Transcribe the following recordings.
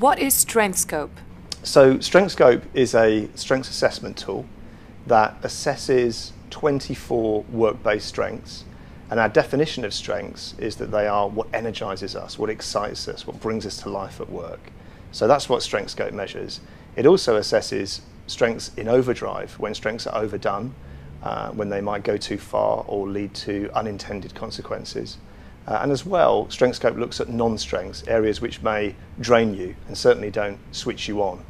What is Strengthscope? So Strengthscope is a strengths assessment tool that assesses 24 work-based strengths, and our definition of strengths is that they are what energizes us, what excites us, what brings us to life at work. So that's what Strengthscope measures. It also assesses strengths in overdrive, when strengths are overdone, when they might go too far or lead to unintended consequences. And as well, Strengthscope looks at non-strengths, areas which may drain you and certainly don't switch you on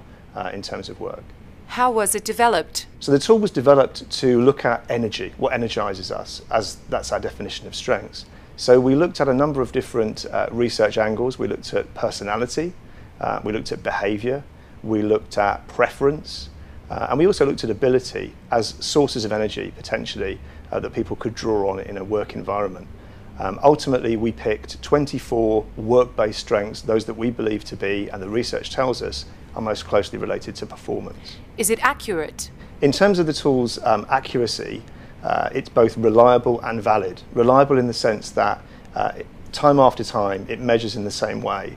in terms of work. How was it developed? So the tool was developed to look at energy, what energizes us, as that's our definition of strengths. So we looked at a number of different research angles. We looked at personality, we looked at behavior, we looked at preference, and we also looked at ability as sources of energy, potentially, that people could draw on in a work environment. Ultimately, we picked 24 work-based strengths, those that we believe to be, and the research tells us, are most closely related to performance. Is it accurate? In terms of the tool's accuracy, it's both reliable and valid. Reliable in the sense that time after time, it measures in the same way.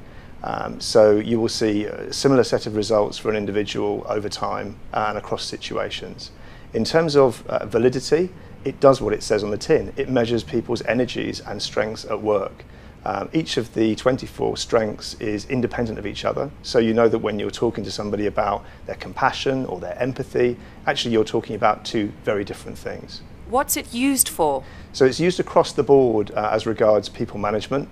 So you will see a similar set of results for an individual over time and across situations. In terms of validity, it does what it says on the tin. It measures people's energies and strengths at work. Each of the 24 strengths is independent of each other, so you know that when you're talking to somebody about their compassion or their empathy, actually you're talking about two very different things. What's it used for? So it's used across the board as regards people management.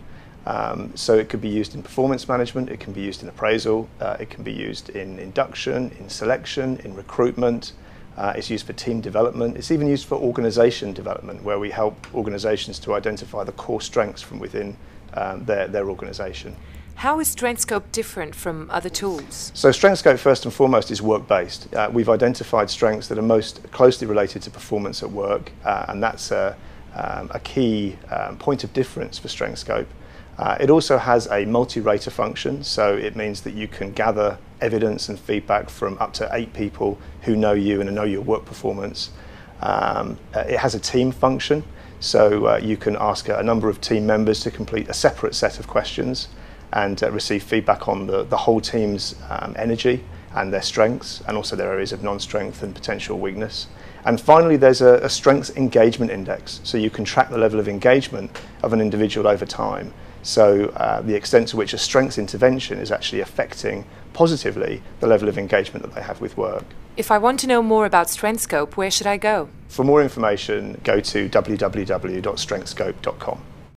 So it could be used in performance management, it can be used in appraisal, it can be used in induction, in selection, in recruitment. It's used for team development. It's even used for organisation development, where we help organisations to identify the core strengths from within their organisation. How is Strengthscope different from other tools? So Strengthscope, first and foremost, is work-based. We've identified strengths that are most closely related to performance at work, and that's a key point of difference for Strengthscope. It also has a multi-rater function, so it means that you can gather evidence and feedback from up to 8 people who know you and know your work performance. It has a team function, so you can ask a number of team members to complete a separate set of questions and receive feedback on the whole team's energy and their strengths, and also their areas of non-strength and potential weakness. And finally, there's a strengths engagement index, so you can track the level of engagement of an individual over time. So the extent to which a strengths intervention is actually affecting positively the level of engagement that they have with work. If I want to know more about Strengthscope, where should I go? For more information, go to www.strengthscope.com.